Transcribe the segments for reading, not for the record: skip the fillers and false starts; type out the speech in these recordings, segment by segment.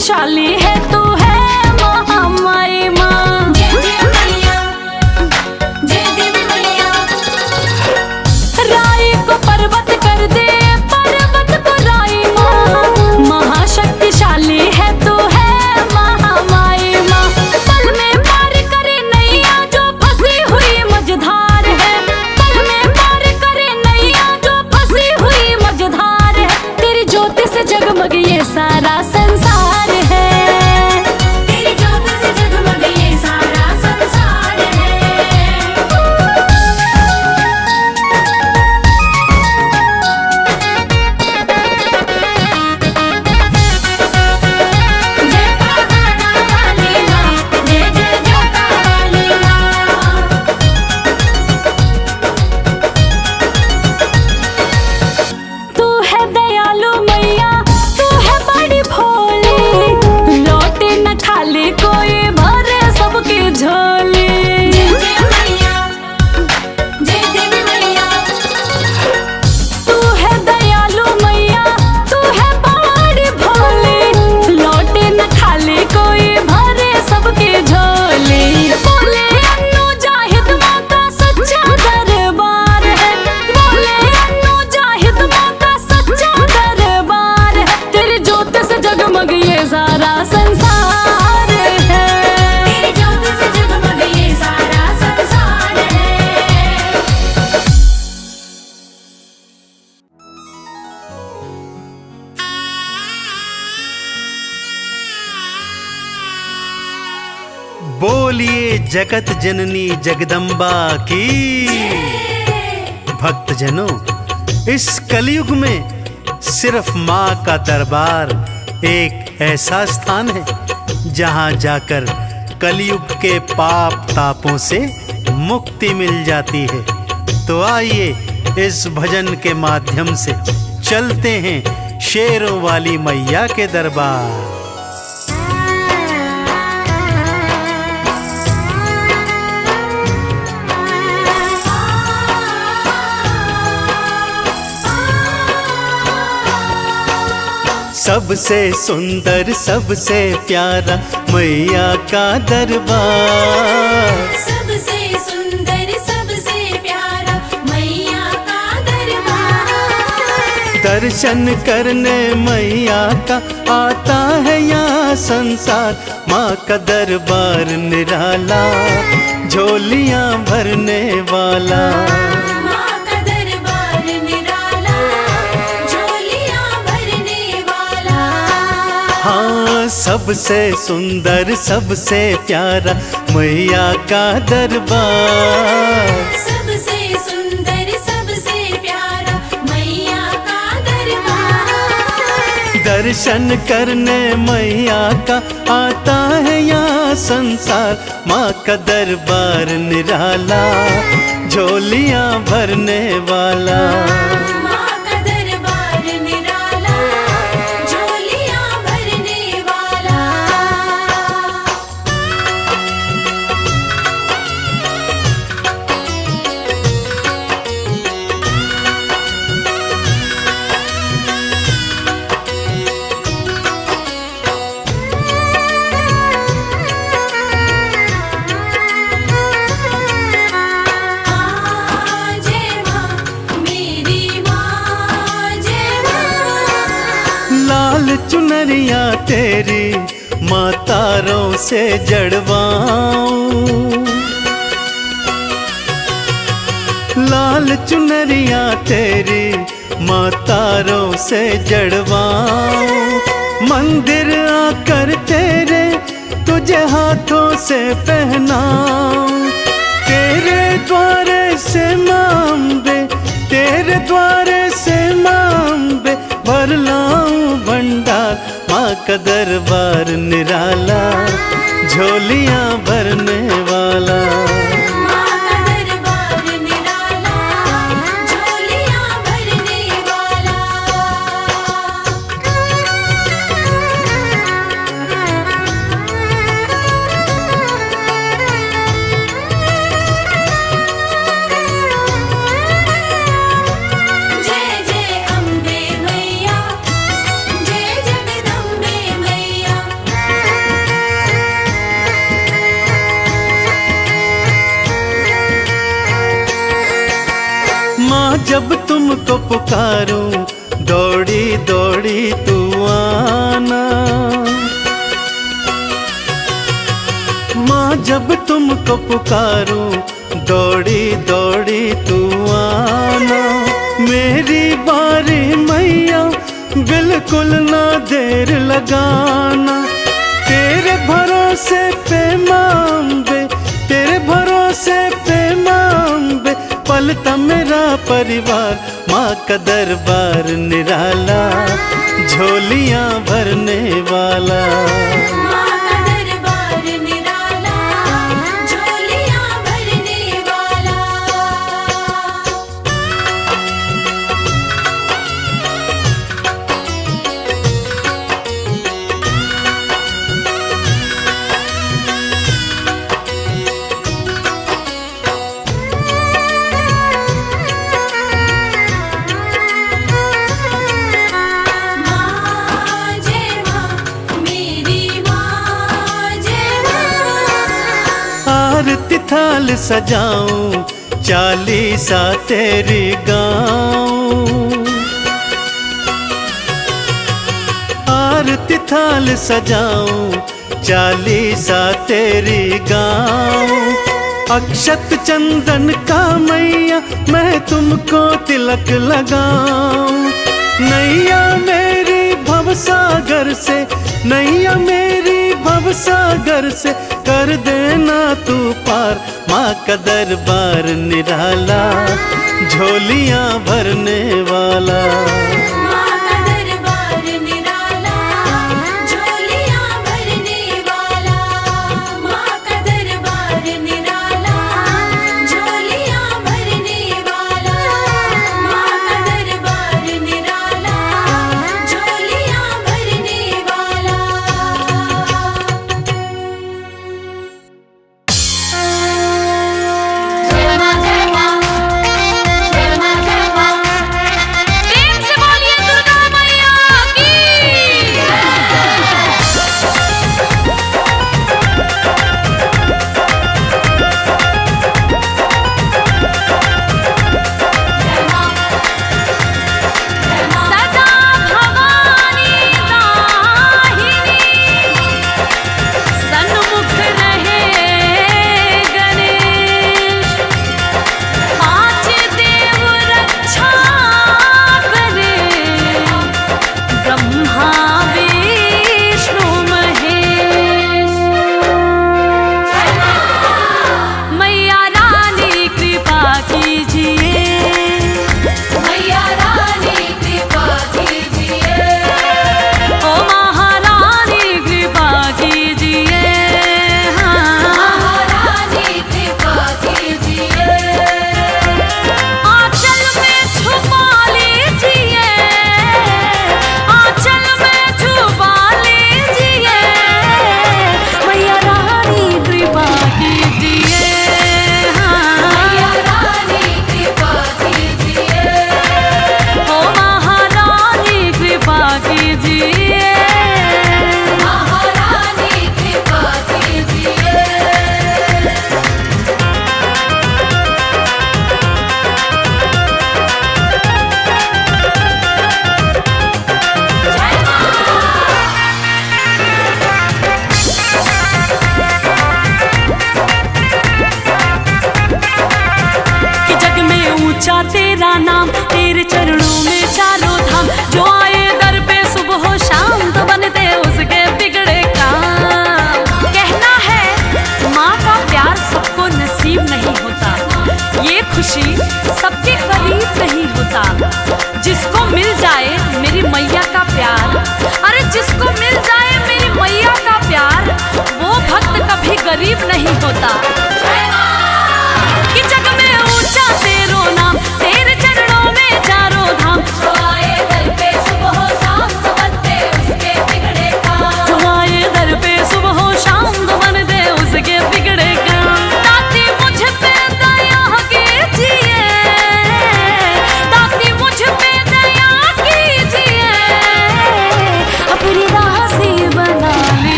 शक्तिशाली है तू है महामाई माँ। जय जय मैया, जय देवी मैया। राई को पर्वत कर दे, पर्वत को राई माँ। महाशक्तिशाली है तू है महामाई माँ। पल में पार करे नैया जो फंसी हुई मझधार है। पल में पार करे नैया जो फंसी हुई मझधार है। तेरी ज्योति से जगमग ये सारा संसार है। तेरी ज्योति से जगमग ये सारा संसार है। जय पहाड़ा वाली माँ, जय जय जोता वाली माँ। तू है दयालु मैया, तू है बड़ी भोली। लौटे न खाली कोई, भरे सबकी झोली। जय जय मैया, जय देवी मैया। तू है दयालु मैया, तू है बड़ी भोली। लौटे न खाली कोई, भरे सबकी झोली। बोले अन्नू जाहिद माँ का सच्चा दरबार है। बोले अन्नू जाहिद माँ का सच्चा दरबार है। तेरी ज्योति से जगमग ये सारा संसार है। तेरी ज्योति से जगमग ये सारा संसार है। बोलिए जगत जननी जगदम्बा की। भक्तजनों, इस कलयुग में सिर्फ माँ का दरबार एक ऐसा स्थान है जहाँ जाकर कलयुग के पाप तापों से मुक्ति मिल जाती है। तो आइए इस भजन के माध्यम से चलते हैं शेरों वाली मैया के दरबार। सबसे सुंदर सबसे प्यारा मैया का दरबार। सबसे सुंदर सबसे प्यारा मैया का दरबार। दर्शन करने मैया का आता है यहाँ संसार। माँ का दरबार निराला, झोलियाँ भरने वाला। माँ का दरबार निराला, झोलियाँ भरने वाला। हाँ, सबसे सुंदर सबसे प्यारा मैया का दरबार। सबसे सुंदर सबसे प्यारा मैया का दरबार। दर्शन करने मैया का आता है यहाँ संसार। माँ का दरबार निराला, झोलियाँ भरने वाला। माँ का दरबार निराला, झोलियाँ भरने वाला। जय माँ मेरी माँ, जय माँ। लाल चुनरिया तेरी माँ तारों से जड़वाऊं। लाल चुनरिया तेरी माँ तारों से जड़वाऊं। मंदिर आकर तेरे तुझे हाथों से पहनाऊं। तेरे द्वारे से मांबे, तेरे द्वारे से मांबे भर लाऊं भंडार। माँ का दरबार निराला, झोलियाँ भरने वाला। माँ का दरबार निराला, झोलियाँ भरने वाला। जय जय अम्बे मैया, जय जगदम्बे मैया। जब तुमको पुकारूं दौड़ी दौड़ी तू आना। माँ जब तुमको पुकारूं दौड़ी दौड़ी तू आना। मेरी बारी मैया बिल्कुल ना देर लगाना। तेरे भरोसे पे मांबे, तेरे भरोसे पे मांबे पलता मेरा परिवार। माँ का दरबार निराला झोलियाँ भरने वाला। माँ का दरबार निराला झोलियाँ भरने वाला। माँ जय माँ मेरी माँ जय माँ। आरती थाल सजाऊं चालीसा तेरी गाऊं। आरती थाल सजाऊं चालीसा तेरी गाऊं। अक्षत चंदन का मैया मैं तुमको तिलक लगाऊं। नैया मेरी भवसागर से, नैया मेरी भवसागर से कर देना तू पार। माँ का दरबार निराला झोलियाँ भरने वाला। माँ का दरबार निराला झोलियाँ भरने वाला। माँ का दरबार निराला झोलियाँ भरने वाला। माँ का दरबार निराला झोलियाँ भरने वाला। प्रेम से बोलिए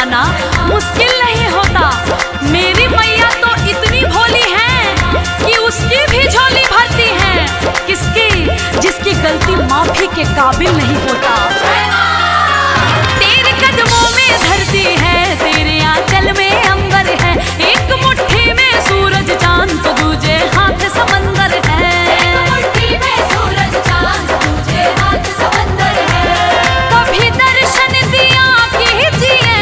पाना मुश्किल नहीं होता। मेरी मैया तो इतनी भोली है कि उसकी भी झोली भरती है। किसकी? जिसकी गलती माफी के काबिल नहीं होता। तेरे कदमों में धरती है, तेरे आंचल में अंबर है, एक मुट्ठी में सूरज चांद तो दूजे हाथ समंदर है। एक मुट्ठी में सूरज चांद दूजे हाथ समंदर है। कभी दर्शन दिया कीजिए,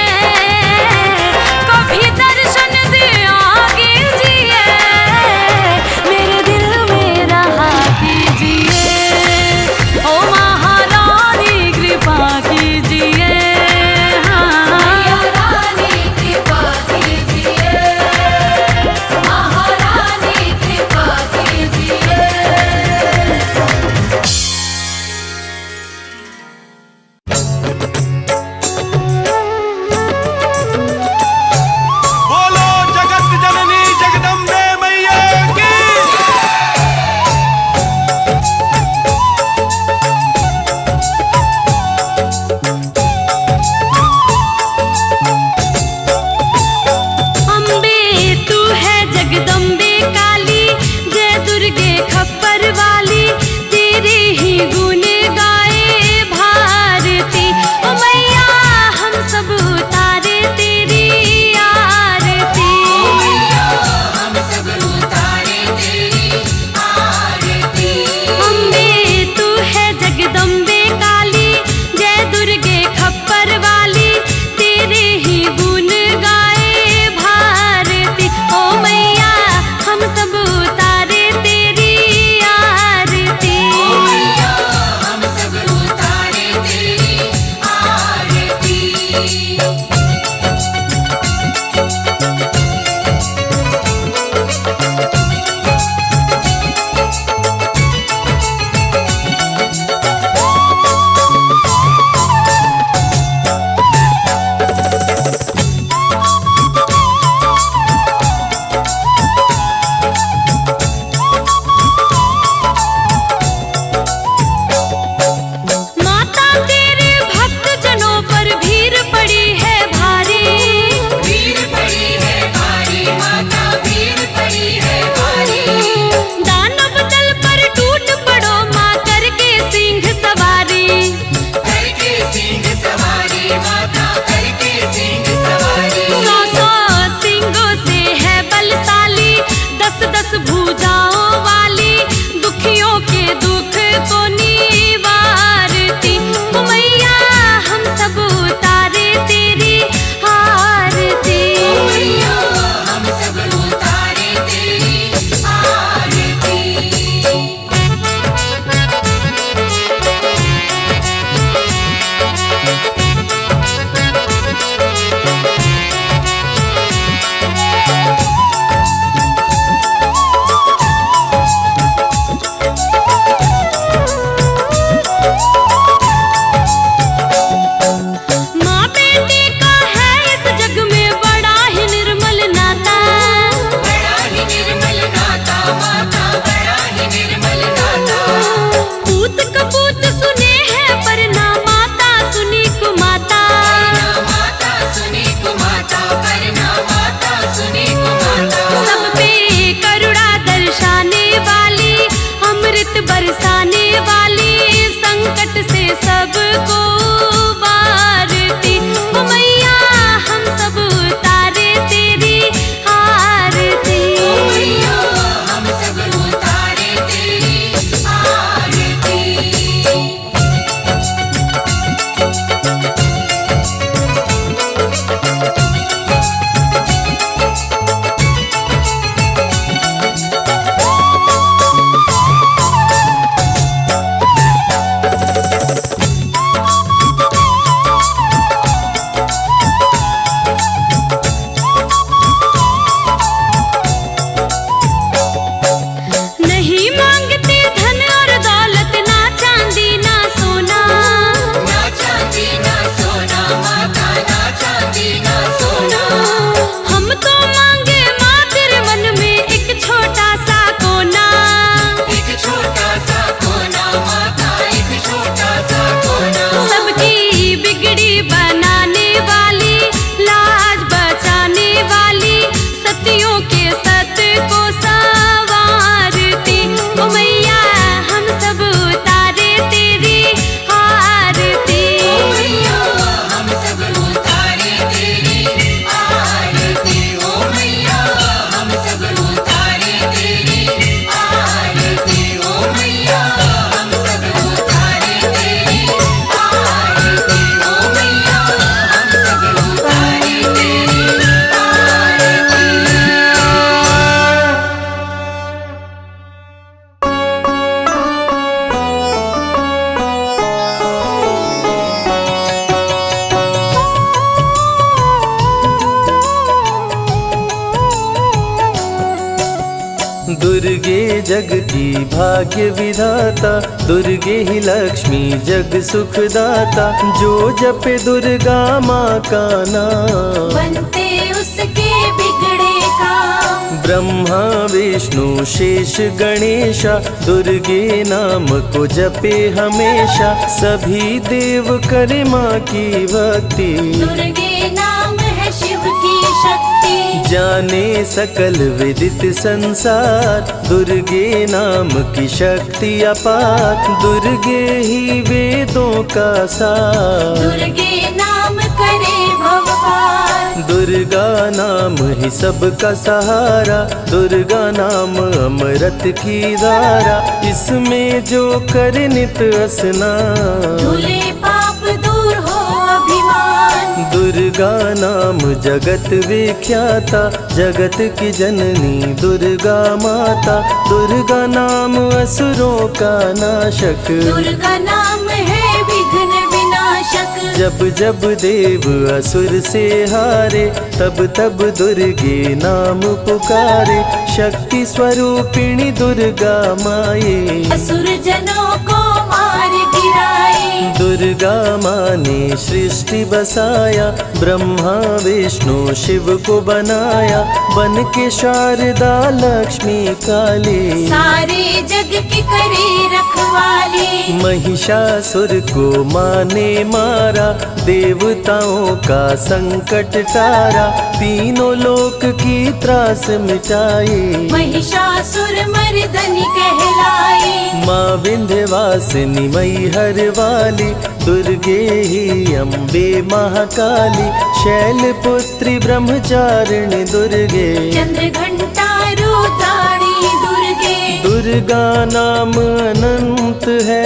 दुर्गे जग की भाग्य विधाता, दुर्गे ही लक्ष्मी जग सुखदाता। जो जपे दुर्गा माँ का नाम, बनते उसके बिगड़े काम। ब्रह्मा विष्णु शेष गणेशा, दुर्गे नाम को जपे हमेशा। सभी देव करे माँ की भक्ति, दुर्गे नाम है शिव की शक्ति। जाने सकल विदित संसार, दुर्गे नाम की शक्ति अपार। दुर्गे ही वेदों का सार, दुर्गे नाम करे भव पार। दुर्गा नाम ही सबका सहारा, दुर्गा नाम अमृत की धारा। इसमें जो करे नित स्नान, धुले पाप दूर हो अभिमान। दुर्गा नाम जगत विख्याता, जगत की जननी दुर्गा माता। दुर्गा नाम असुरों का नाशक, दुर्गा नाम है विघ्न विनाशक। जब जब देव असुर से हारे, तब तब दुर्गे नाम पुकारे। शक्ति स्वरूपिणी दुर्गा माये, असुर जनों को मार गिराए। दुर्गा माँ ने सृष्टि बसाया, ब्रह्मा विष्णु शिव को बनाया। बन के शारदा लक्ष्मी काली, सारे जग की करे रखवाली। महिषासुर को माँ ने मारा, देवताओं का संकट टारा। तीनों लोक की त्रास मिटाई, महिषासुर मर्दनी कहलाई। माँ विंध्यवासिनी मैहर वाली, दुर्गे ही अम्बे महाकाली। शैलपुत्री ब्रह्मचारिणी दुर्गे, चंद्र घंटा रुद्राणी दुर्गे। दुर्गा नाम अनंत है,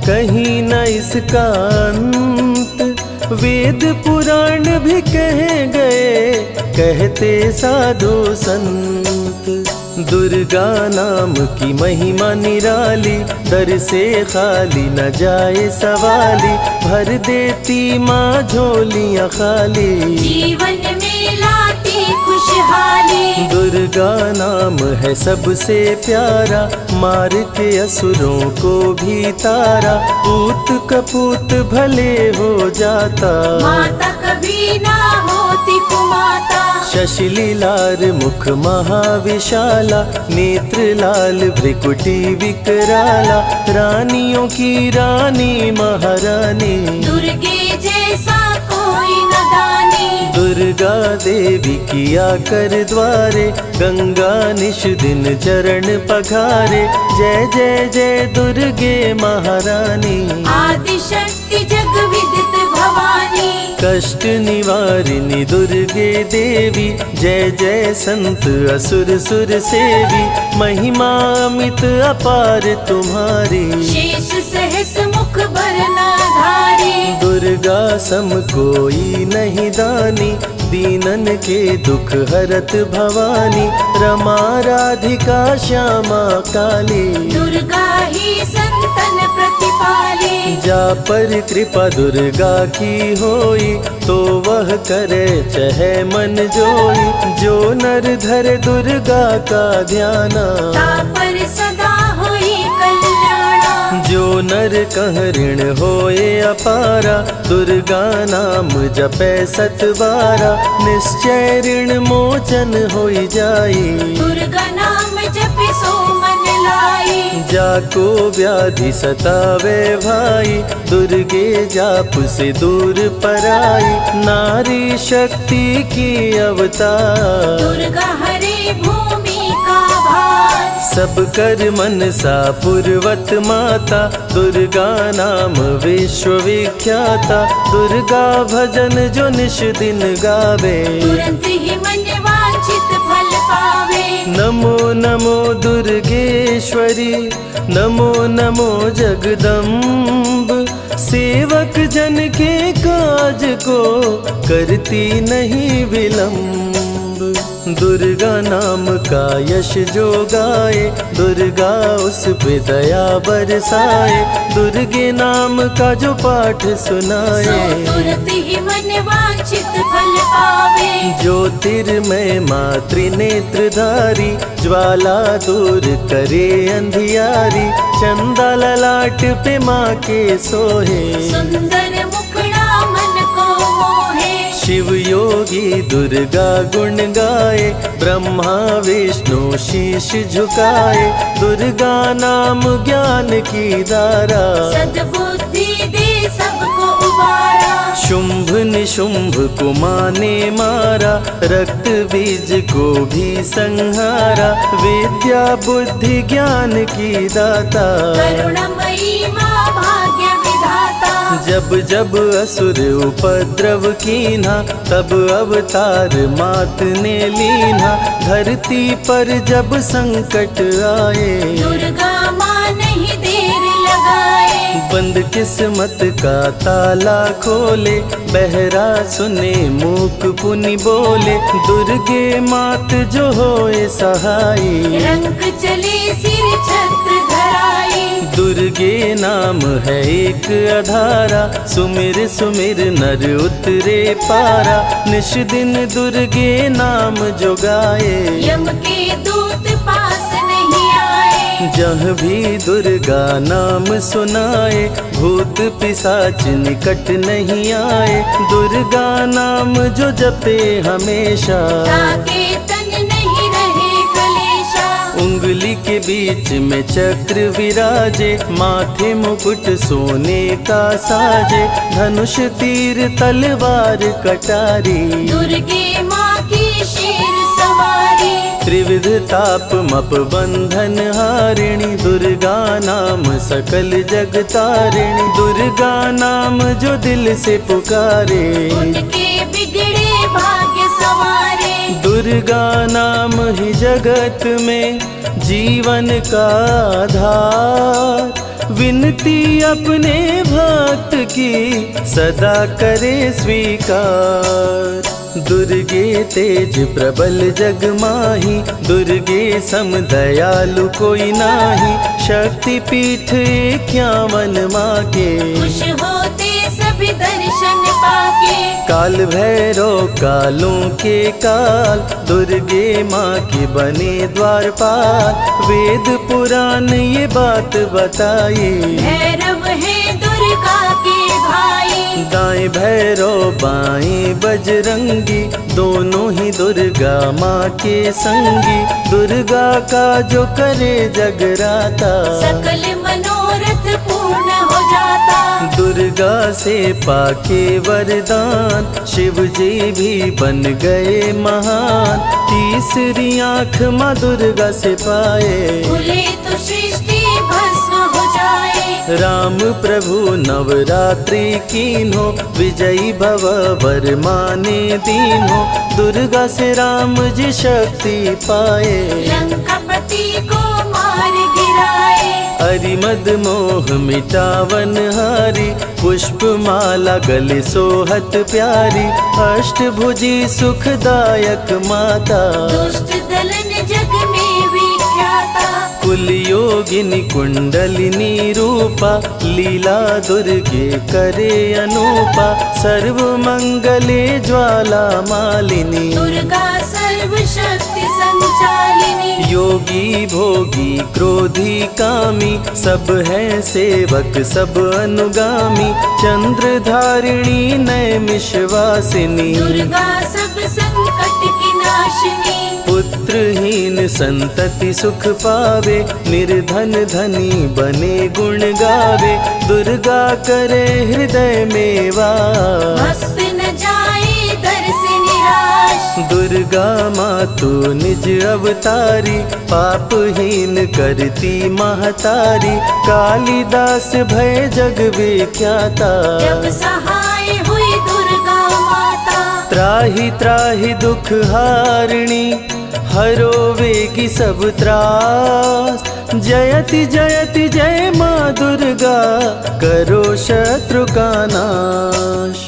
कहीं न इसका अंत। वेद पुराण भी कह गए, कहते साधु संत। दुर्गा नाम की महिमा निराली, दर से खाली न जाए सवाली। भर देती माँ झोलियाँ खाली, जीवन में लाती खुशहाली। दुर्गा नाम है सबसे प्यारा, मार के असुरों को भी तारा। पूत कपूत भले हो जाता, माता कभी ना होती कुमाता। शशिलीलार मुख महाविशाला, नेत्र लाल भ्रिकुटी विकराला। रानियों की रानी महारानी, दुर्गे जैसा कोई न दानी। दुर्गा देवी किया कर द्वारे, गंगा निश दिन चरण पखारे। जय जय जय दुर्गे महारानी, आदि शक्ति जग विदित भवानी। कष्ट निवारिणी दुर्गे देवी, जय जय संत असुर सुर सेवी। महिमा अमित अपार तुम्हारी, शेष सहस मुख बरनाधारी। दुर्गा सम कोई नहीं दानी, दीनन के दुख हरत भवानी। रमा राधिका श्यामा काली, दुर्गा ही संतन प्रतिपाली। जा पर कृपा दुर्गा की होई, तो वह करे चहे मन जोई। जो नर धरे दुर्गा का ध्याना, तापर सदा होई कल्याणा। जो नर कह ऋण होए अपारा, दुर्गा नाम जपे सतबारा। निश्चय ऋण मोचन होई जाई, दुर्गा नाम जपे सो मन लाई। जाको व्याधि सतावे भाई, दुर्गे जाप से दूर पराई। नारी शक्ति की अवतार, दुर्गा हरे भूमि का भार। सब कर मनसा पूर्वत माता, दुर्गा नाम विश्व विख्याता। दुर्गा भजन जो निश दिन गावे, तुरंत ही मन वांछित फल पावे। नमो नमो दुर्गेश्वरी, नमो नमो जगदम्ब। सेवक जन के काज को करती नहीं विलम्ब। दुर्गा नाम का यश जो गाए, दुर्गा उस पे दया बरसाए, दुर्गे नाम का जो पाठ सुनाए, तुरंत ही मन वांछित फल पावे। ज्योतिर्मय माँ त्रिनेत्रधारी, ज्वाला दूर करे अंधियारी, चंदा ललाट पे माँ के सोहे, सुंदर मुखड़ा मन को मोहे। शिव योगी दुर्गा गुण गाए, ब्रह्मा विष्णु शीश झुकाए, दुर्गा नाम ज्ञान की धारा, सद्बुद्धि दे सबको उबारा। शुंभ निशुंभ को माने मारा, रक्त बीज को भी संहारा, विद्या बुद्धि ज्ञान की दाता, करुणमयी माँ भाग्य विधाता। जब जब असुर उपद्रव कीन्हा, तब अवतार मात ने लीन्हा, धरती पर जब संकट आए, दुर्गा माँ नहीं देर लगाए। बंद किस्मत का ताला खोले, बहरा सुने मूक पुनि बोले, दुर्गे मात जो होए सहाई, रंग चले सिर छत्र धराई। दुर्गे नाम है एक अधारा, सुमिर सुमिर नर उतरे पारा, निश दिन दुर्गे नाम जो गाए, यम के दूत पास नहीं आए। जहाँ भी दुर्गा नाम सुनाए, भूत पिशाच निकट नहीं आए, दुर्गा नाम जो जपे हमेशा, ताके तन नहीं रहे कलेशा। उंगली के बीच में चक्र विराजे, माथे मुकुट सोने का साजे, धनुष तीर तलवार कटारी, दुर्गे माँ की शेर सवारी। त्रिविध ताप मप बंधन हारिणी, दुर्गा नाम सकल जग तारिणी, दुर्गा नाम जो दिल से पुकारे, उनके बिगड़े भाग्य संवारे। दुर्गा नाम ही जगत में जीवन का आधार, विनती अपने भक्त की सदा करे स्वीकार। दुर्गे तेज प्रबल जग माही, दुर्गे सम दयालु कोई नाही, शक्ति पीठ 51 माँ के, खुश होते सभी दर्शन पाके। काल भैरव कालों के काल, दुर्गे माँ के बने द्वारपाल, वेद पुराण ये बात बताए, भैरव है दुर्गा के भाई। दाएं भैरव बाएं बजरंगी, दोनों ही दुर्गा माँ के संगी, दुर्गा का जो करे जगराता, सकल मनोरथ पूर्ण हो जाता। दुर्गा से पाके वरदान, शिव जी भी बन गए महान, तीसरी आँख माँ दुर्गा से पाए, खुले तो सृष्टि भस्म हो जाए। राम प्रभु नवरात्रि कीन्हो, विजयी भव वर माने दीन्हो, दुर्गा से राम जी शक्ति पाए, लंकापति को मार गिराए। अरिमद मोह मिटावन हारी, पुष्प माला गले सोहत प्यारी, अष्टभुजी सुखदायक माता, दुष्ट दलन जग में विख्याता। कुल योगिनी कुंडलिनी रूपा, लीला दुर्गे करे अनूपा, सर्व मंगले ज्वाला मालिनी, दुर्गा सर्वशक्ति संचालिनी। योगी भोगी क्रोधी कामी, सब है सेवक सब अनुगामी, चंद्र धारिणी नैमिषवासिनी, दुर्गा सब संकट की नाशिनी। पुत्रहीन संतति सुख पावे, निर्धन धनी बने गुण गावे, दुर्गा करे हृदय में वास, भक्त न जाए दर से निराश। दुर्गा माँ तू निज अवतारी, पापहीन करती महतारी, कालिदास भय जग विख्याता, जब सहाय हुई दुर्गा माता। त्राहि त्राहि दुख हारिणी, हरो वेगी सब त्रास, जयति जयति जय माँ दुर्गा, करो शत्रु का नाश।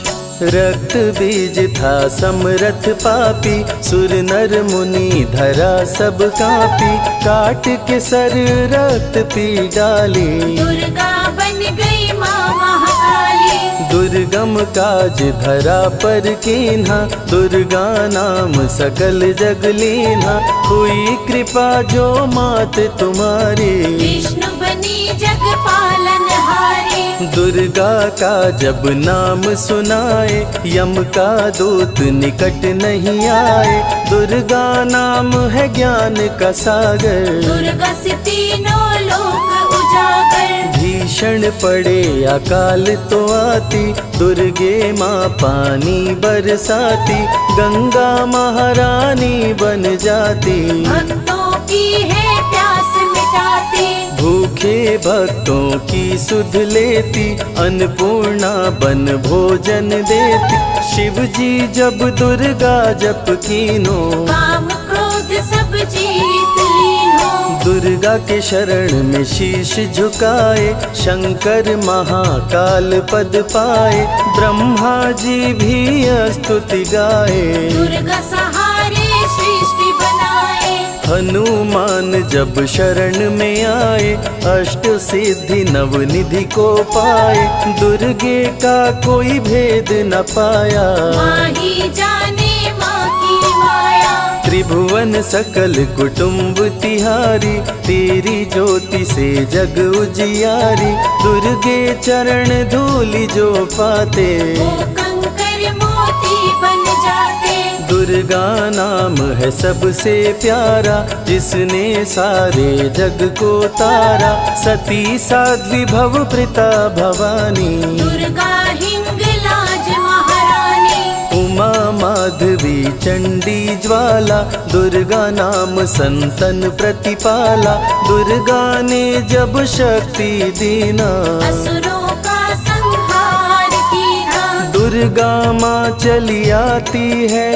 रक्त बीज था समरथ पापी, सुर नर मुनि धरा सब कापी, काट के सर रक्त पी डाली, दुर्गा बन गई माँ महाकाली। दुर्गम काज धरा पर कीन्हा, दुर्गा नाम सकल जग लीन्हा, हुई कृपा जो मात तुम्हारी, विष्णु बनी जग पालन हारी। दुर्गा का जब नाम सुनाए, यम का दूत निकट नहीं आए, दुर्गा नाम है ज्ञान का सागर, दुर्गा से तीनों लोक उजागर। भीषण पड़े अकाल तो आती, दुर्गे माँ पानी बरसाती, गंगा महारानी बन जाती, भक्तों की है प्यास मिटाती, भूखे भक्तों की सुध लेती, अन्नपूर्णा बन भोजन देती, शिव जी जब दुर्गा जप कीनो, काम क्रोध सब जीत लीनो। दुर्गा के शरण में शीश झुकाए, शंकर महाकाल पद पाए, ब्रह्मा जी भी स्तुति गाए, दुर्गा सहारे सृष्टि बनाए। हनुमान जब शरण में आए, अष्ट सिद्धि नवनिधि को पाए, दुर्गे का कोई भेद न पाया, माँ ही जाने माँ की माया। त्रिभुवन सकल कुटुंब तिहारी, तेरी ज्योति से जग उजियारी, दुर्गे चरण धूलि जो पाते, वो कंकर मोती बन जाते। दुर्गा नाम है सबसे प्यारा, जिसने सारे जग को तारा, सती साध्वी भव प्रीता भवानी, दुर्गा हिंगलाज महारानी। उमा माधवी चंडी ज्वाला, दुर्गा नाम संतन प्रतिपाला, दुर्गा ने जब शक्ति दीना, असुरों का संहार कीना। दुर्गा माँ चली आती है,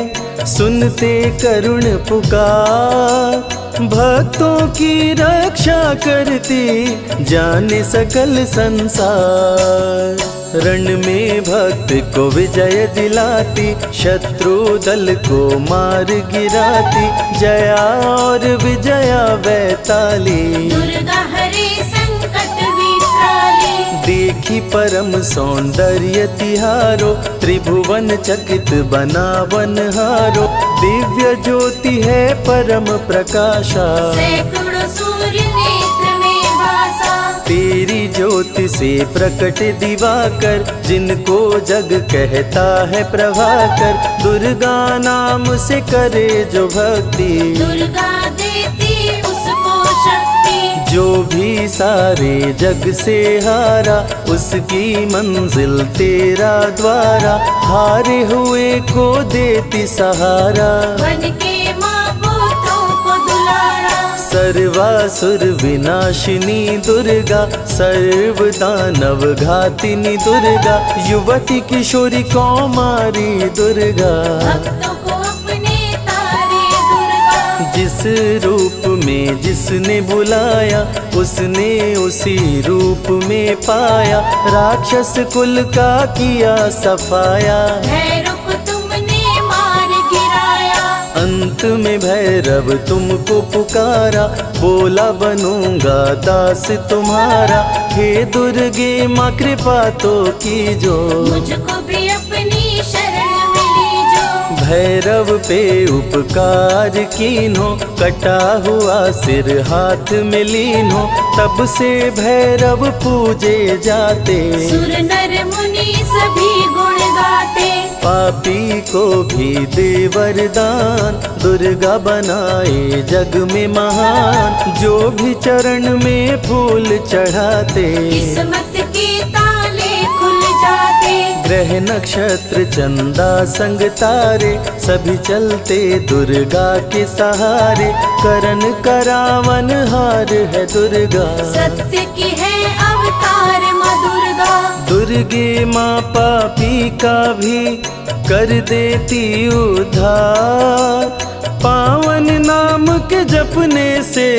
सुनते करुण पुकार, भक्तों की रक्षा करती, जाने सकल संसार, रण में भक्त को विजय दिलाती, शत्रु दल को मार गिराती, जया और विजया वैताली, दुर्गा हरे संकट विकराली। देखी परम सौंदर्य तिहारो, त्रिभुवन चकित बनावन हारो, दिव्य ज्योति है परम प्रकाशा, सैकड़ों सूर्य नेत्र में भासा। तेरी ज्योति से प्रकट दिवाकर, जिनको जग कहता है प्रभाकर, दुर्गा नाम से करे जो भक्ति, दुर्गा देती उसको शक्ति। जो भी सारे जग से हारा, उसकी मंजिल तेरा द्वारा, हारे हुए को देती सहारा, बन के माँ पुत्रों को दुलारा। सर्वासुर विनाशिनी दुर्गा, सर्व दानव घातिनी दुर्गा, युवती किशोरी कौमारी दुर्गा, भक्तों को अपने तारे दुर्गा। जिस रूप में जिसने बुलाया, उसने उसी रूप में पाया, राक्षस कुल का किया सफाया, भैरव को तुमने मार गिराया। अंत में भैरव तुमको पुकारा, बोला बनूंगा दास तुम्हारा, हे दुर्गे माँ कृपा तो कीजो, मुझको भी अपनी शरण में लीजो। भैरव पे उपकार कीन्हो, कटा हुआ सिर हाथ में लीन्हो, तब से भैरव पूजे जाते, सुर नर मुनि सभी गुण गाते। पापी को भी दे वरदान, दुर्गा बनाए जग में महान, जो भी चरण में फूल चढ़ाते, किस्मत के ताले खुल जाते। ग्रह नक्षत्र चंदा संग तारे, सभी चलते दुर्गा के सहारे, करन करावन हार है दुर्गा, सत्य की है अवतार माँ दुर्गा। दुर्गे माँ पापी का भी कर देती उद्धार, पावन नाम के जपने से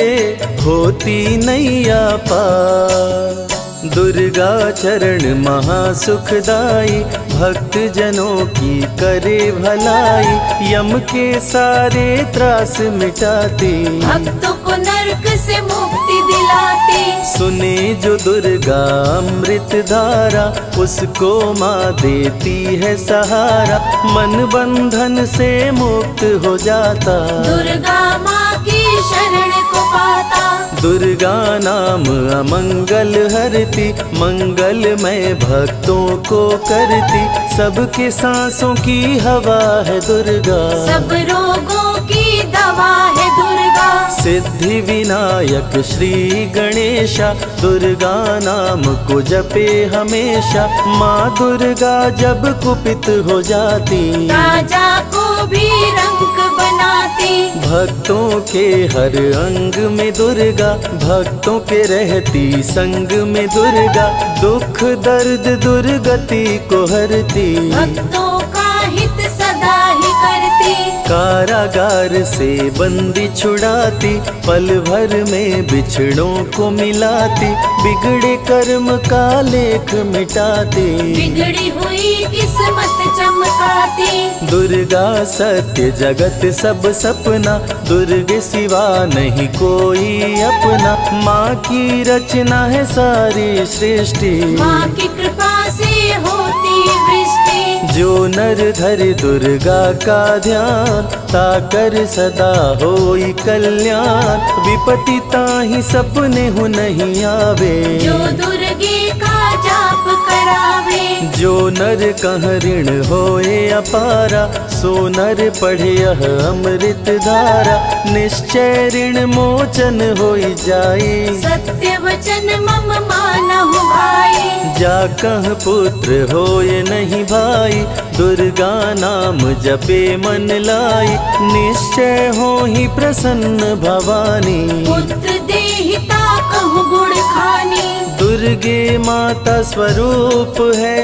होती नैया पार। दुर्गा चरण महासुखदाई, भक्त जनों की करे भलाई, यम के सारे त्रास मिटाती, भक्तों को नरक से मुक्ति दिलाती। सुने जो दुर्गा अमृत धारा, उसको माँ देती है सहारा, मन बंधन से मुक्त हो जाता, दुर्गा माँ की शरण को पाता। दुर्गा नाम अमंगल हरती, मंगलमय भक्तों को करती, सबके सांसों की हवा है दुर्गा, सब रोगों की दवा है दुर्गा। सिद्धि विनायक श्री गणेशा, दुर्गा नाम को जपे हमेशा, माँ दुर्गा जब कुपित हो जाती, राजा को भी रंग बनाती। भक्तों के हर अंग में दुर्गा, भक्तों के रहती संग में दुर्गा, दुख दर्द दुर्गति को हरती, भक्तों का हित सदा ही करती। कारागार से बंदी छुड़ाती, पल भर में बिछड़ों को मिलाती, बिगड़े कर्म का लेख मिटाती, बिगड़ी हुई किस्मत चमकाती। दुर्गा सत्य जगत सब सपना, दुर्गे सिवा नहीं कोई अपना, माँ की रचना है सारी सृष्टि, माँ की कृपा से होती वृष्टि। जो नर धरे दुर्गा का ध्यान, ताकर सदा होई कल्याण, विपत्ति ताहि सपने हो नहीं आवे, जो दुर्गे का जाप करावे। जो नर कह ऋण होए अपारा, सो नर पढ़े यह अमृत धारा, निश्चय ऋण मोचन होई जाए, सत्य वचन मम मानहु भाई। जा कह पुत्र होए नहीं भाई, दुर्गा नाम जपे मन लाई, निश्चय हो ही प्रसन्न भवानी, पुत्र देहिता कहु गुण खानी। दुर्गे माता स्वरूप है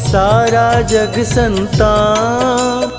सारा जग संतान,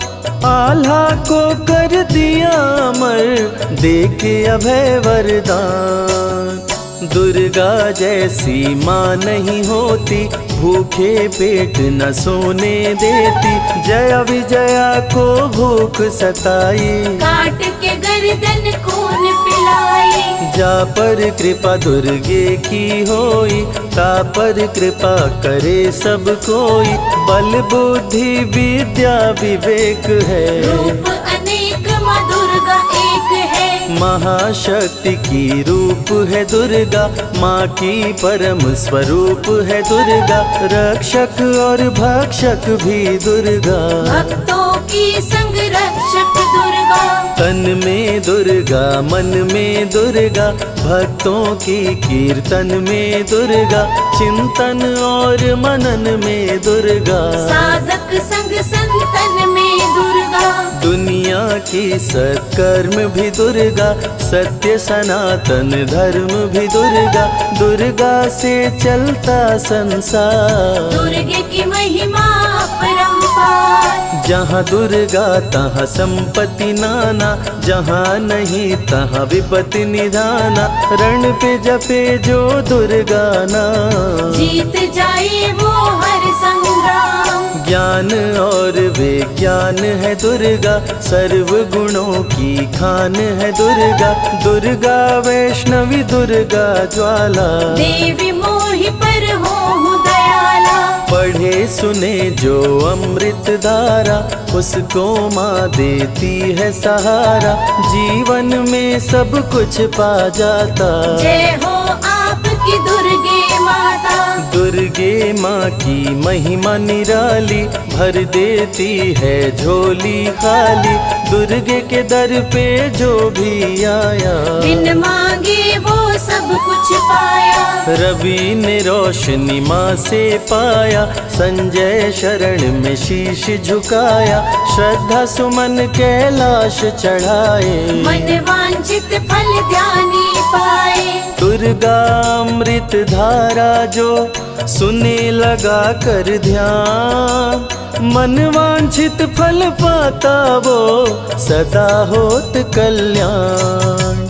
आल्हा को कर दिया अमर, देके अभय वरदान, दुर्गा जैसी माँ नहीं होती, भूखे पेट न सोने देती, जया विजया को भूख सताई, काट के गर्दन खून पिलाई। जा पर कृपा दुर्गे की होई, ता पर कृपा करे सब कोई, बल बुद्धि विद्या विवेक है, रूप अनेक माँ दुर्गा एक है। महाशक्ति की रूप है दुर्गा, माँ की परम स्वरूप है दुर्गा, रक्षक और भक्षक भी दुर्गा, भक्तों की संग रक्षक दुर्गा। तन में दुर्गा मन में दुर्गा, भक्तों की कीर्तन में दुर्गा, चिंतन और मनन में दुर्गा, साधक संग संतन में दुर्गा। दुनिया की सत्कर्म भी दुर्गा, सत्य सनातन धर्म भी दुर्गा, दुर्गा से चलता संसार, दुर्गे की महिमा अपरंपार। जहाँ दुर्गा तहाँ संपत्ति नाना, जहाँ नहीं तहाँ विपत्ति निधाना, रण पे जपे जो दुर्गा नाम, जीत जाए वो हर संग्राम। ज्ञान और विज्ञान है दुर्गा, सर्व गुणों की खान है दुर्गा, दुर्गा वैष्णवी दुर्गा ज्वाला, देवी मोहि पर हो दयाला। पढ़े सुने जो अमृत धारा, उसको माँ देती है सहारा, जीवन में सब कुछ पा जाता, जय हो आपकी दुर्गे माता। दुर्गे माँ की महिमा निराली, भर देती है झोली खाली, दुर्गे के दर पे जो भी आया, बिन मांगे वो सब कुछ पाया। रवि ने रोशनी माँ से पाया, संजय शरण में शीश झुकाया, श्रद्धा सुमन कैलाश चढ़ाए, मन वांछित फल ध्यानी पाए। दुर्गा अमृत धारा जो सुने लगा कर ध्यान, मन वांछित फल पाता वो सदा होत कल्याण।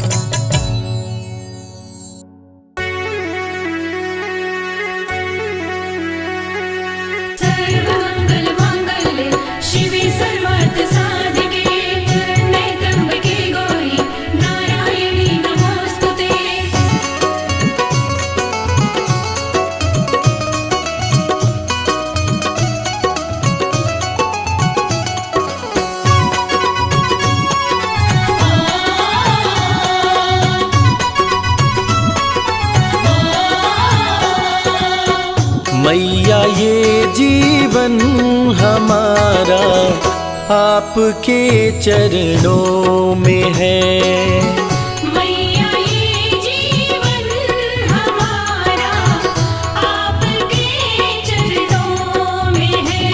ये जीवन हमारा आपके चरणों में है। मैया ये जीवन हमारा आपके चरणों में है।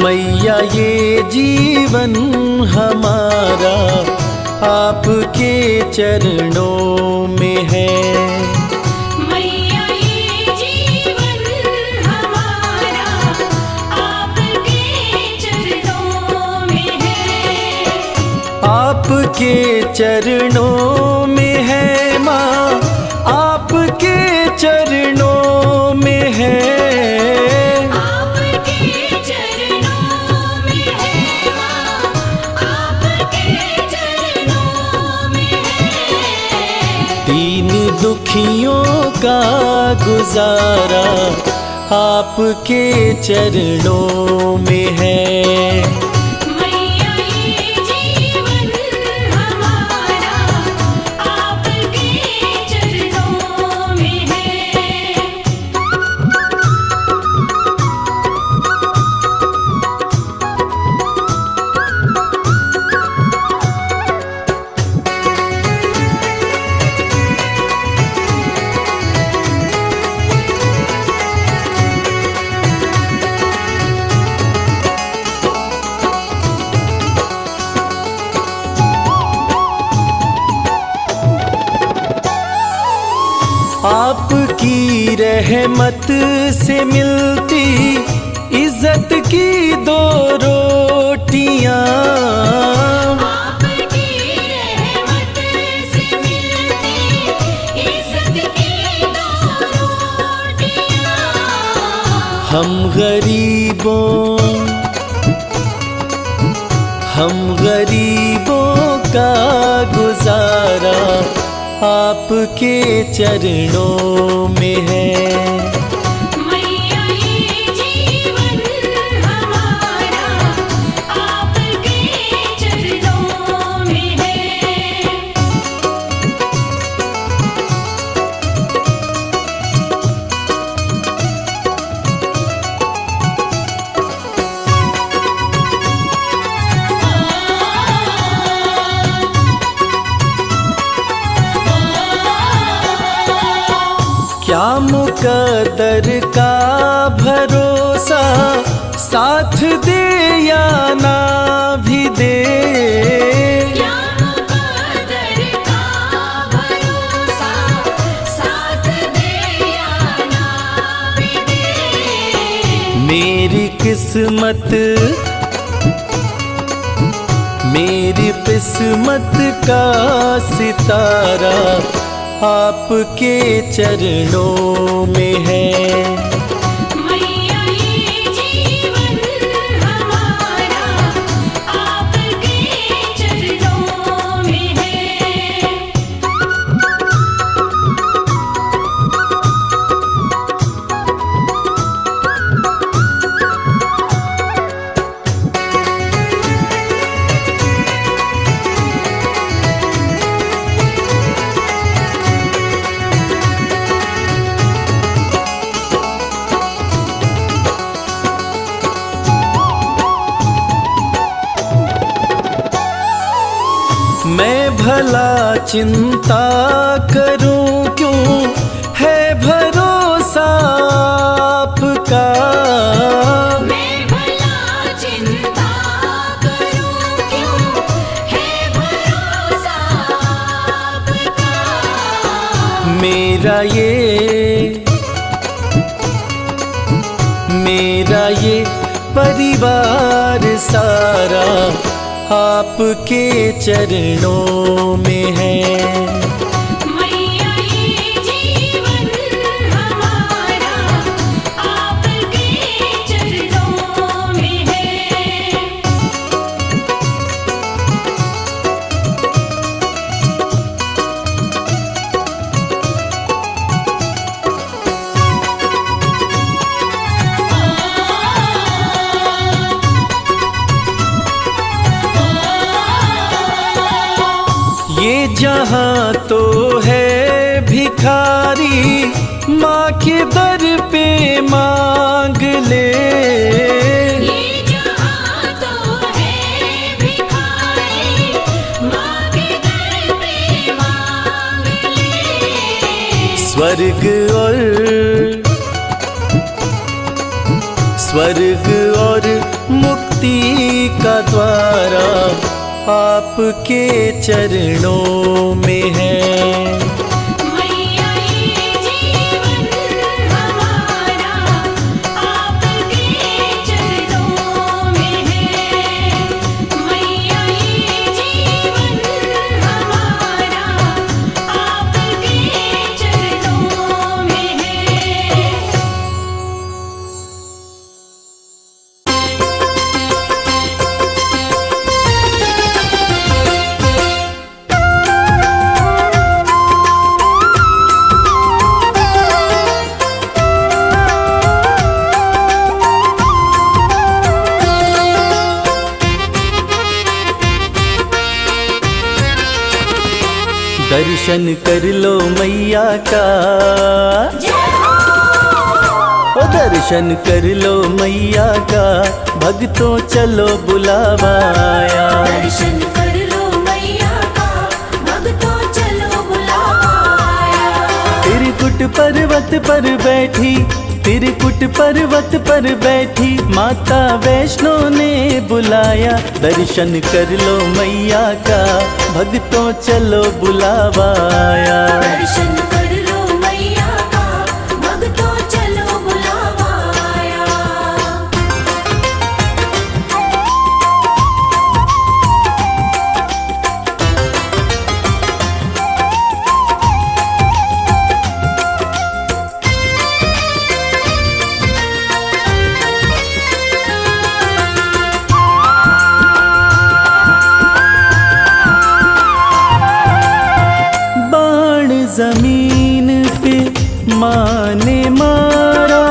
मैया ये जीवन हमारा आपके चरणों में है। मैया ये जीवन हमारा आपके चरणों में है। आपके चरणों में है माँ, आपके चरणों में है। आपके चरणों में है माँ, आपके चरणों में है। दीन दुखियों का गुजारा आपके चरणों में है। मैया ये जीवन हमारा आपके चरणों में है। आपकी रहमत से मिलती इज्जत की दो रोटियां। आपकी रहमत से मिलती इज्जत की दो रोटियां। हम गरीबों का गुजारा आपके चरणों में है। मैया ये जीवन हमारा आपके चरणों में है। क्या मुकद्दर का भरोसा साथ दे या ना भी दे। क्या मुकद्दर का भरोसा साथ दे या ना भी दे। मेरी किस्मत का सितारा आपके चरणों में है। मैया ये जीवन हमारा आपके चरणों में है। मैं भला चिंता करूं क्यों है भरोसा आपका। मैं भला चिंता करूं क्यों है भरोसा आपका। मेरा ये परिवार सारा आपके चरणों में है। मैया ये जीवन हमारा आपके चरणों में है। ये जहां तो है भिखारी माँ के दर पे मांग ले। ये जहाँ तो है भिखारी, माँ के दर पे मांग ले। स्वर्ग और मुक्ति का द्वारा आपके चरणों में है। मैया ये जीवन हमारा आपके चरणों में है। मैया ये जीवन हमारा आपके चरणों में है। दर्शन कर लो मैया का, ओ दर्शन कर लो मैया का, भक्तों चलो बुलावा आया। दर्शन कर लो मैया का, भक्तों चलो बुलावा आया। त्रिकुट पर्वत पर बैठी, त्रिकुट पर्वत पर बैठी माता वैष्णो ने बुलाया। दर्शन कर लो मैया का, भक्तों चलो बुलावा आया। दर्शन कर लो मैया का, भक्तों चलो बुलावा आया। जमीन पे माँ ने मारा,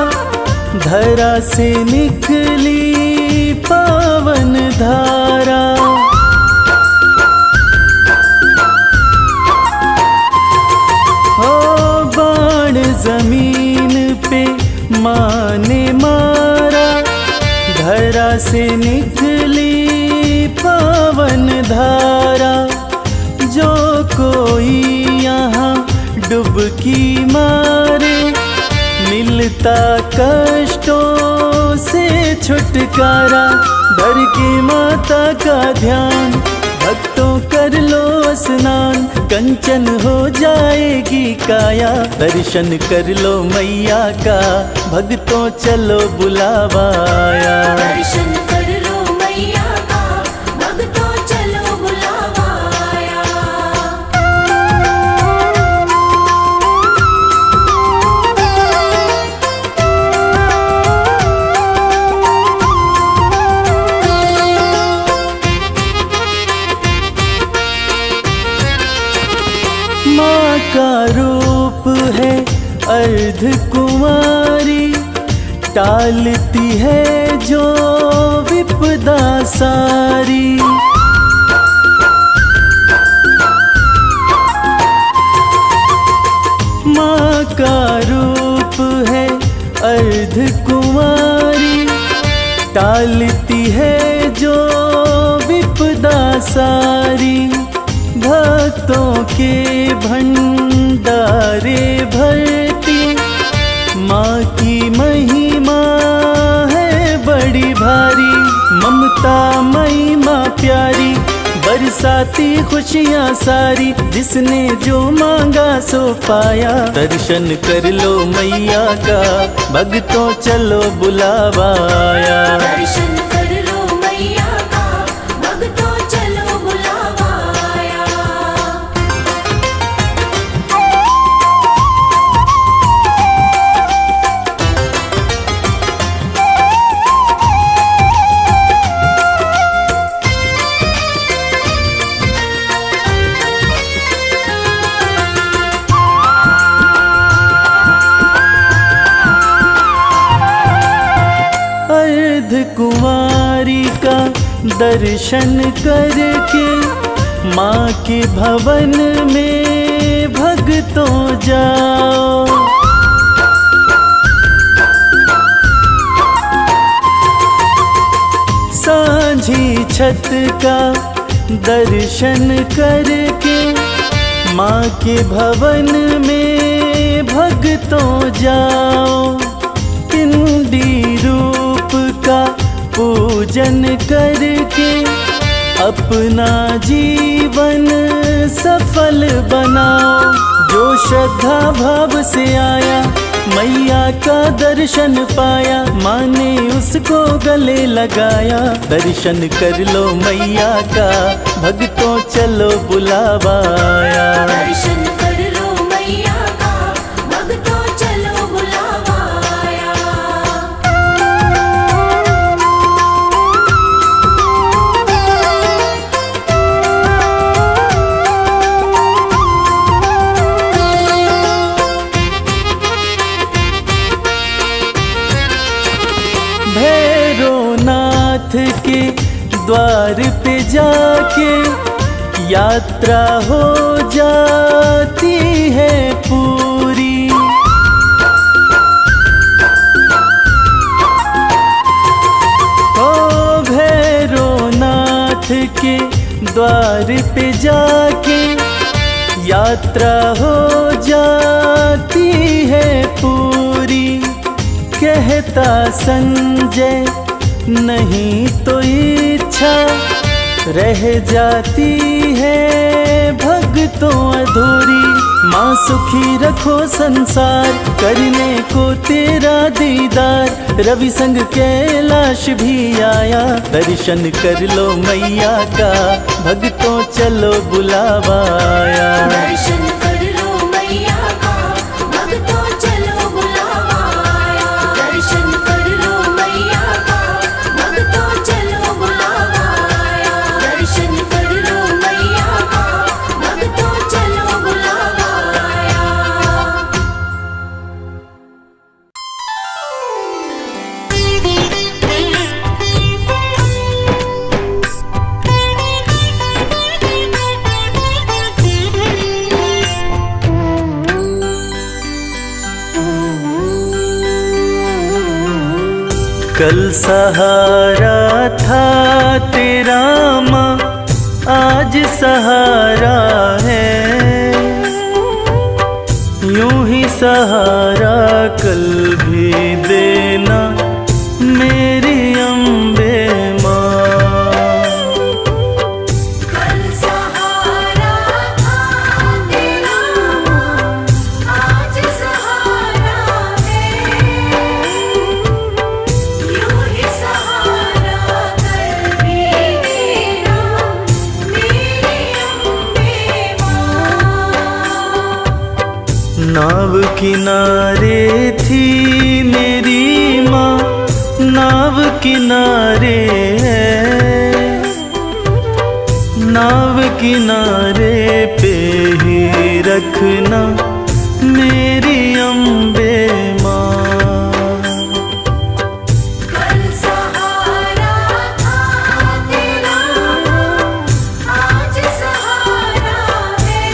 धरा से निकली पावन धारा। ओ बाण जमीन पे माँ ने मारा, धरा से निकली पावन धारा। जो कोई यहाँ डुबकी मारे, मिलता कष्टों से छुटकारा। धर के माता का ध्यान, भक्तों कर लो स्नान, कंचन हो जाएगी काया। दर्शन कर लो मैया का, भक्तों चलो बुलावा आया। दर्शन कर लो मैया का, भक्तों चलो बुलावा आया। माँ का रूप है अर्ध कुमारी, टालती है जो विपदा सारी। माँ का रूप है अर्ध कुमारी, टालती है जो विपदा सारी। भक्तों के भंडारे भरती माँ की महिमा है बड़ी भारी। ममता मई माँ प्यारी, बरसाती खुशियाँ सारी। जिसने जो मांगा सो पाया। दर्शन कर लो मैया का, भक्तों चलो बुलावा आया। दर्शन कर लो मैया का, भक्तों चलो बुलावा आया। कुंवारी का दर्शन करके माँ के भवन में भक्तों जाओ। सांझी छत का दर्शन करके माँ के भवन में भक्तों जाओ। पिंडी रूप का पूजन करके अपना जीवन सफल बनाओ। जो श्रद्धा भाव से आया मैया का दर्शन पाया, माँ ने उसको गले लगाया। दर्शन कर लो मैया का, भक्तों चलो बुलावा आया। दर्शन कर लो मैया का, भक्तों चलो बुलावा आया। भैरवनाथ के द्वार पे जाके यात्रा हो जाती है पूरी। ओ भैरवनाथ के द्वार पे जाके यात्रा हो जाती है पूरी। कहता संजय नहीं तो इच्छा रह जाती है भक्तों अधूरी। माँ सुखी रखो संसार, करने को तेरा दीदार। रवि संग कैलाश भी आया, दर्शन कर लो मैया का, भक्तों चलो बुलावा आया। दर्शन कर लो मैया का, भक्तों चलो बुलावा आया। दर्शन कर लो मैया का, भक्तों चलो बुलावा आया। दर्शन कर लो मैया का, भक्तों चलो बुलावा आया। कल सहारा था तेरा माँ, आज सहारा है। यूं ही सहारा कल भी देना मेरी अम्बे माँ। कल सहारा था तेरा माँ, आज सहारा है। यूं ही सहारा कल भी देना मेरी अम्बे माँ। नाव किनारे थी मेरी माँ, नाव किनारे है। नाव किनारे पे ही रखना मेरी अम्बे माँ। कल सहारा था तेरा माँ, आज सहारा है।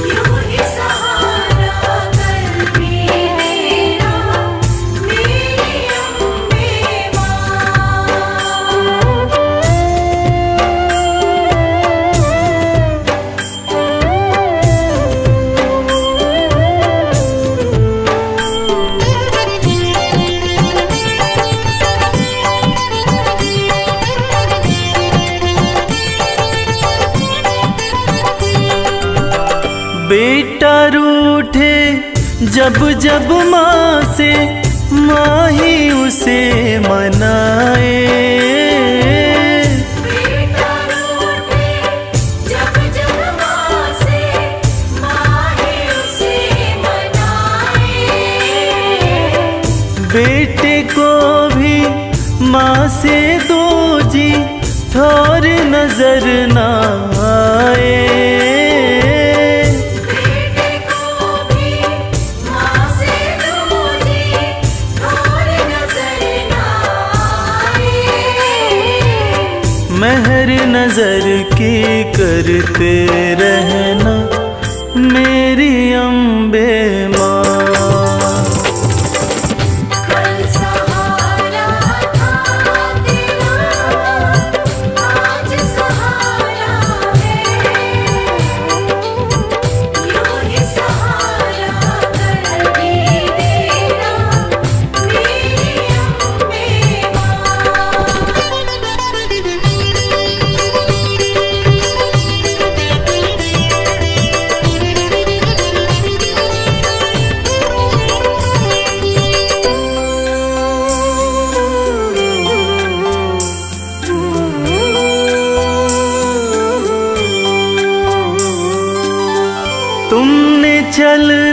यूं ही सहारा कल भी देना मेरी अम्बे माँ। बेटा रूठे जब जब माँ से, माँ ही उसे मनाए। बेटा रूठे जब जब माँ से, माँ ही उसे मनाए। बेटे को भी माँ से दो जी, थोर नजर ना आए। बेटे को भी माँ से दूजी, और नजर ना आए। मेहर नजर की करते रहना मेरी अम्बे माँ। कल सहारा था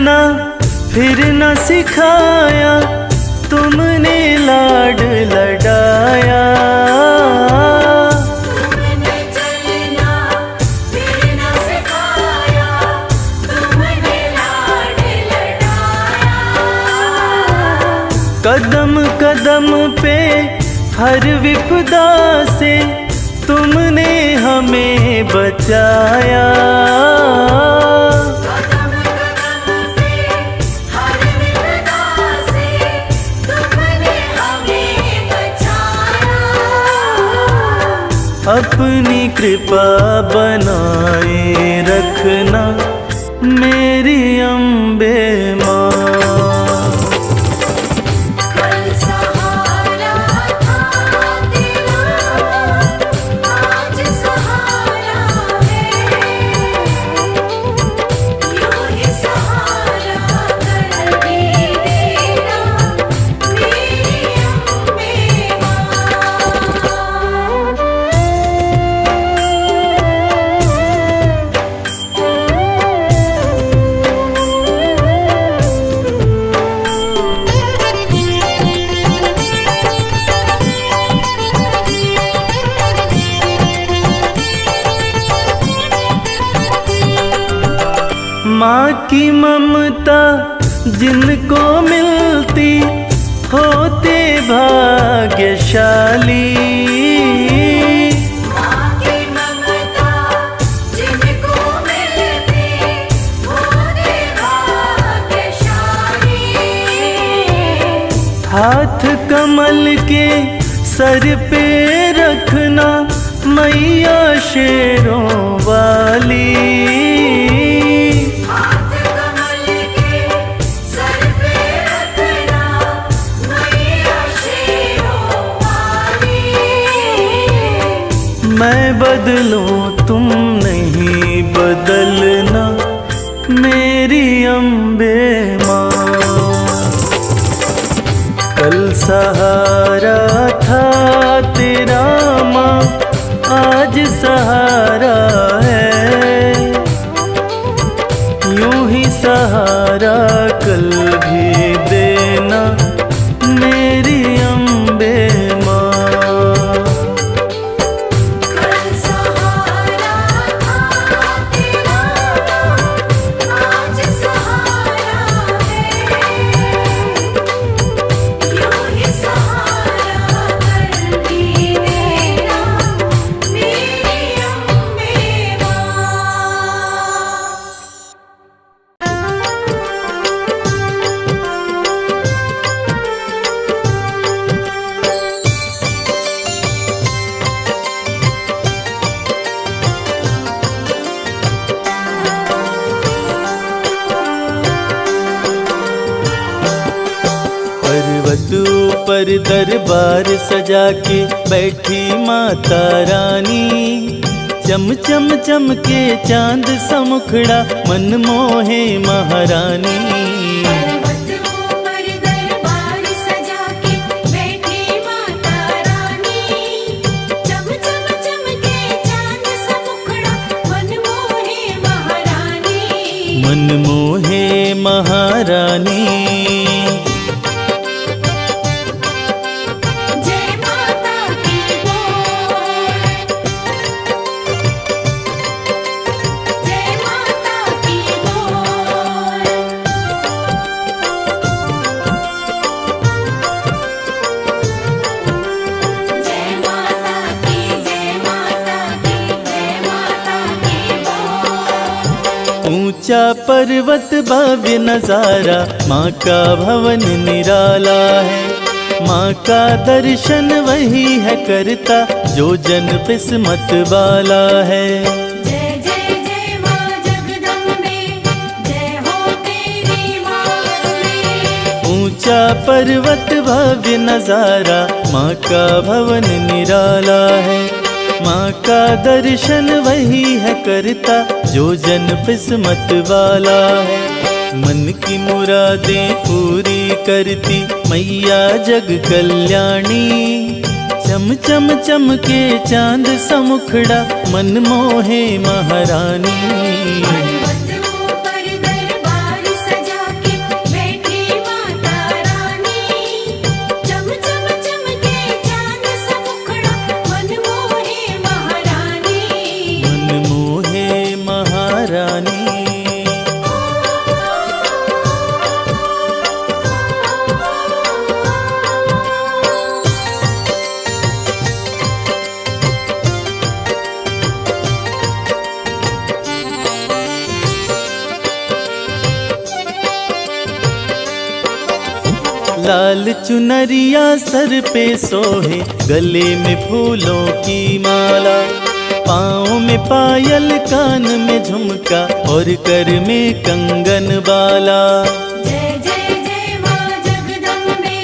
चलना फिर न सिखाया, तुमने लाड लडाया। तुमने चलना फिर न सिखाया, तुमने लाड लडाया। कदम कदम पे हर विपदा से तुमने हमें बचाया। कदम कदम पे हर विपदा से तुमने हमें बचाया। अपनी कृपा बनाए रखना मेरी अम्बे माँ। कल सहारा था तेरा, आज सहारा है। यूं ही सहारा कर भी देना मेरी अम्बे माँ। माँ की ममता जिनको मिलती होते भाग्यशाली। माँ की ममता जिनको मिलती होते भाग्यशाली। हाथ कमल के सर पे रखना मैया शेरों वाली। हाथ कमल के सर पे रखना मैया शेरों वाली। मैं बदलूं तुम नहीं बदलना मेरी अम्बे माँ। कल सहारा था तेरा माँ, आज सहारा है। यूं ही सहारा कल भी देना मेरी अम्बे माँ। कल सहारा था तेरा, आज सहारा है। यूं ही सहारा कर भी देना मेरी अम्बे माँ। पर्वत ऊपर दरबार सजा के बैठी माता रानी। चम चम चमके चांद सा मुखड़ा मन मोहे महारानी। पर्वत ऊपर दरबार सजा के बैठी माता रानी। चम चम चमके चांद सा मुखड़ा मन मोहे महारानी। मन मोहे महारानी। जय माता की बोल, जय माता की बोल। जय माता की, जय माता की, जय माता की बोल। ऊंचा पर्वत भव्य नजारा, माँ का भवन निराला है। माँ का दर्शन वही है करता जो जन किस्मत वाला है। जय जय जय माँ जगदम्बे, जय हो तेरी माँ। ऊंचा पर्वत भव्य नजारा, माँ का भवन निराला है। माँ का दर्शन वही है करता जो जन किस्मत वाला है। मन की मुरादें पूरी करती मैया जग कल्याणी। चम चम चमके चांद सा मुखड़ा मन मोहे महारानी। पर्वत ऊपर दरबार सजा लाल चुनरिया सर पे सोहे, गले में फूलों की माला, पाँव में पायल, कान में झुमका और कर में कंगन बाला। जय जय जय माँ जगदम्बे,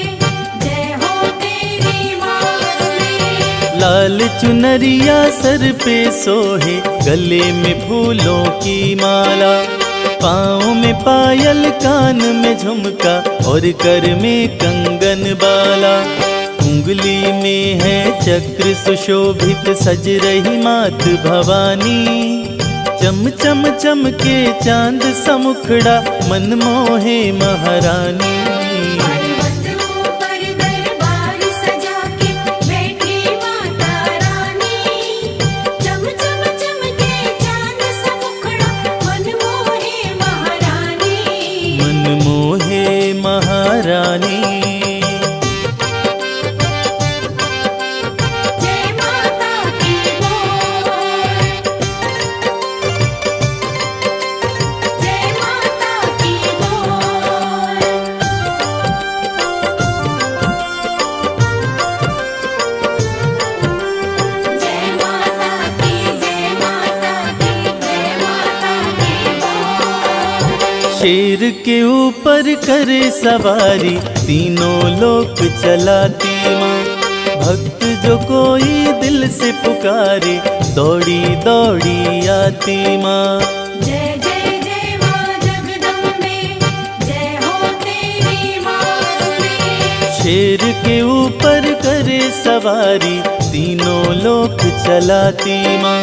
जय हो तेरी माँ अम्बे। लाल चुनरिया सर पे सोहे, गले में फूलों की माला, पाँव में पायल, कान में झुमका और कर में कंगन बाला। उंगली में है चक्र सुशोभित, सज रही मात भवानी। चम चम चमके चांद सा मुखड़ा, मन मोहे महारानी। पर्वत ऊपर दरबार सजा के बैठी माता रानी। चम चम चमके चांद सा मुखड़ा, मन मोहे महारानी। मन मोहे महारानी। जय माता की बोल, जय माता की बोल। जय माता की, जय माता की, जय माता की बोल। शेर के ऊपर करे सवारी, तीनों लोक चलाती माँ। भक्त जो कोई दिल से पुकारे, दौड़ी दौड़ी आती माँ। जय जय जय माँ जगदम्बे, जय हो तेरी माँ अम्बे। शेर के ऊपर करे सवारी, तीनों लोक चलाती माँ।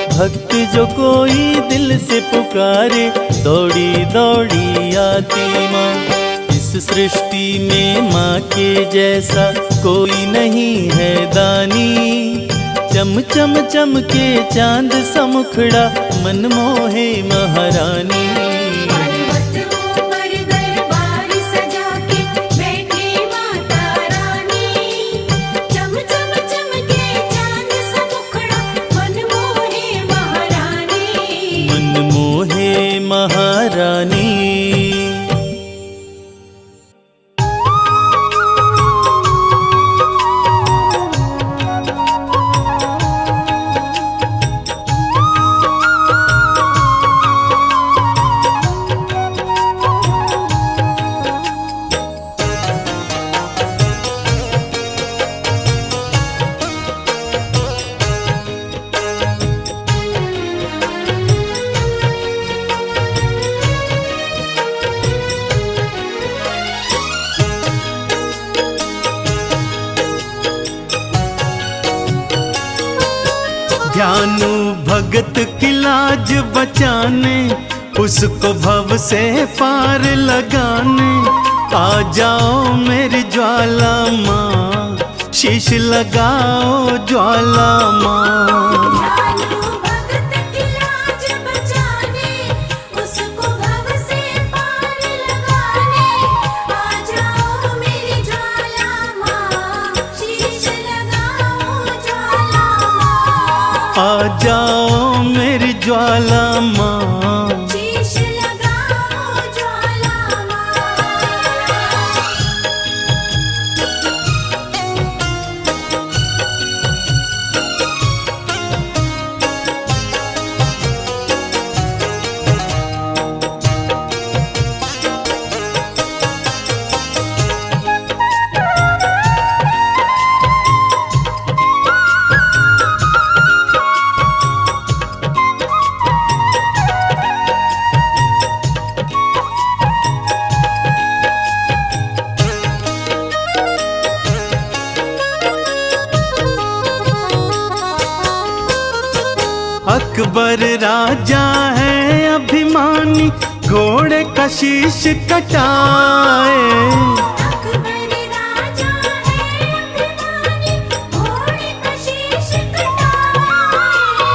भक्त जो कोई दिल से पुकारे, दौड़ी दौड़ी आती माँ। इस सृष्टि में माँ के जैसा कोई नहीं है दानी। चम चम चमके चांद सा मुखड़ा, मन मोहे महारानी। पर्वत ऊपर दरबार सजा के बैठी माता रानी। चम चम चमके चांद सा मुखड़ा, मन मोहे महारानी। मन मोहे महारानी। ध्यानु भगत की लाज बचाने, उसको भव से पार लगाने। आ जाओ मेरी ज्वाला माँ, शीश लगाओ ज्वाला माँ। ध्यानु भगत की लाज बचाने, उसको भव से पार लगाने। आ जाओ मेरी ज्वाला माँ, शीश लगाओ ज्वाला माँ। आ जाओ मेरी ज्वाला माँ। शीश लगाओ ज्वाला माँ। अकबर राजा है अभिमानी, घोड़े का शीश कटाए। अकबर राजा है अभिमानी, घोड़े का शीश कटाए।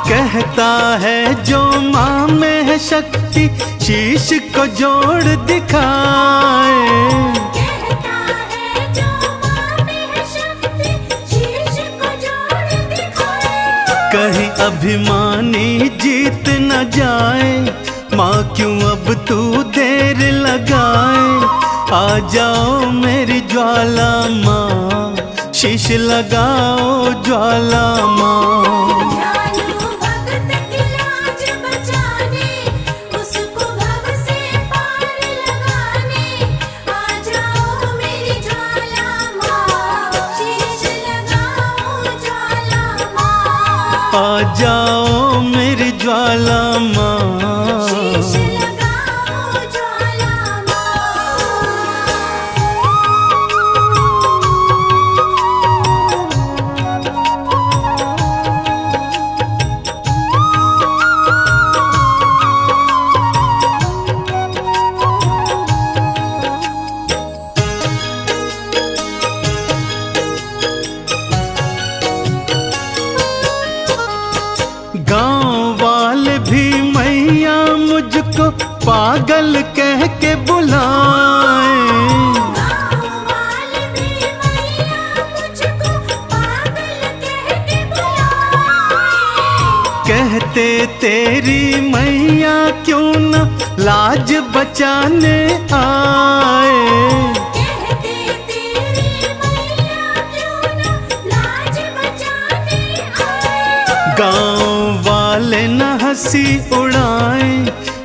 कहता है जो माँ में है शक्ति, शीश को जोड़ दिखाए। कहता है जो माँ में है शक्ति, शीश को जोड़ दिखाए। कहीं अभिमानी जीत न जाए, माँ क्यों अब तू देर लगाए। आ जाओ मेरी ज्वाला माँ, शीश लगाओ ज्वाला माँ। दयालु भक्त की लाज बचाने, उसको भव से पार लगाने, आ जाओ मेरी ज्वाला माँ, शीश लगाओ ज्वाला माँ। आ जाओ मेरी ज्वाला माँ, शीश लगाओ ज्वाला माँ। गांव वाले भी मैया मुझको पागल कह के बुलाए, गाँव वाले भी मैया मुझको पागल कह के बुलाए। कहते तेरी मैया क्यों न लाज बचाने आए। कहते तेरी मैया क्यों न लाज बचाने आए। गांव वाले न हंसी उड़ाए,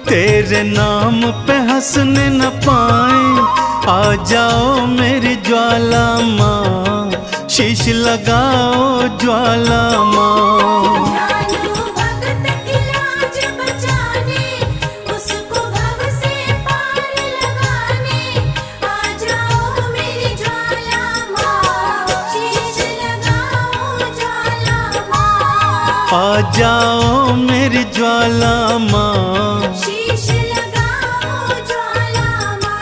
तेरे नाम पे हंसने न पाए। आ जाओ मेरी ज्वाला माँ, शीश लगाओ ज्वाला माँ। दयालु भक्त की लाज बचाने, उसको भव से पार लगाने, आ जाओ मेरी ज्वाला माँ, शीश लगाओ ज्वाला माँ। आ जाओ मेरी ज्वाला माँ, शीश लगाओ ज्वाला माँ।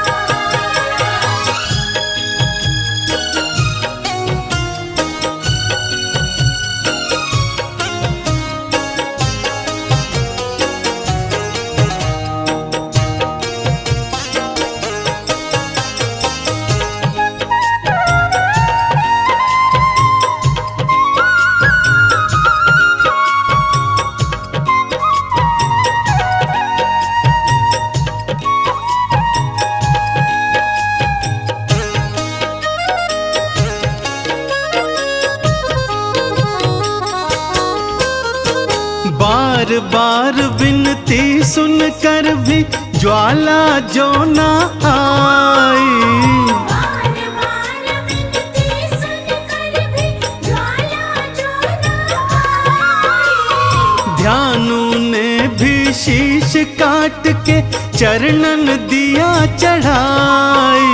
बार बार विनती सुनकर भी ज्वाला जो न आई। बार बार विनती सुनकर भी ज्वाला जो न आई। ध्यानु ने भी शीश काट के चरणन दिया चढ़ाई।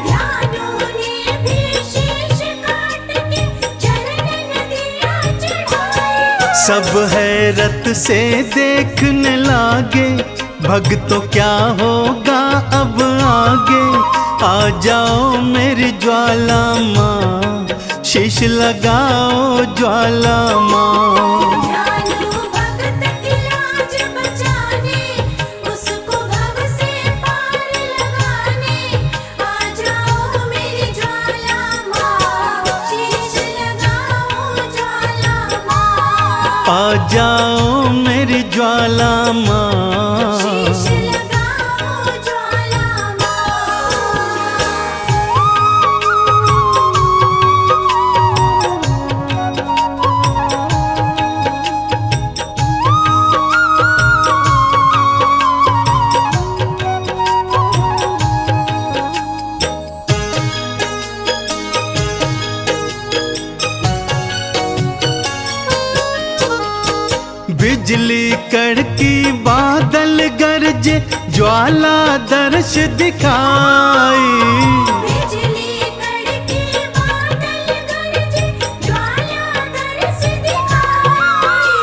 दयालु ने भी शीश काट के चरणन दिया चढ़ाई। सब हैरत से देखने लागे, भक्तों क्या होगा अब आगे। आ जाओ मेरी ज्वाला माँ, शीश लगाओ ज्वाला माँ। दयालु भक्त की लाज बचाने, उसको भव से पार लगाने, आ जाओ मेरी ज्वाला माँ, शीश लगाओ ज्वाला माँ। आ जाओ मेरी ज्वाला माँ, शीश लगाओ ज्वाला माँ। बिजली कड़की बादल गरजे, ज्वाला दर्श दिखाई। बिजली कड़की बादल गरजे, ज्वाला दर्श दिखाई।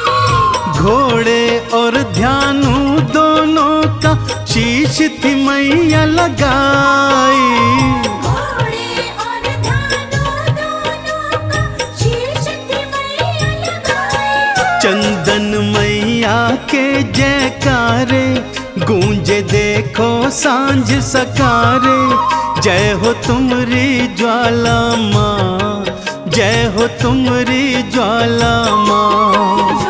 घोड़े और ध्यानु दोनों का शीश थी मैया लगाई। घोड़े और ध्यानु दोनों का शीश थी मैया लगाई। चंदन मैया के जयकारे गूंजे देखो सांझ सकारे। जय हो तुमरी ज्वाला माँ, जय हो तुमरी ज्वाला माँ।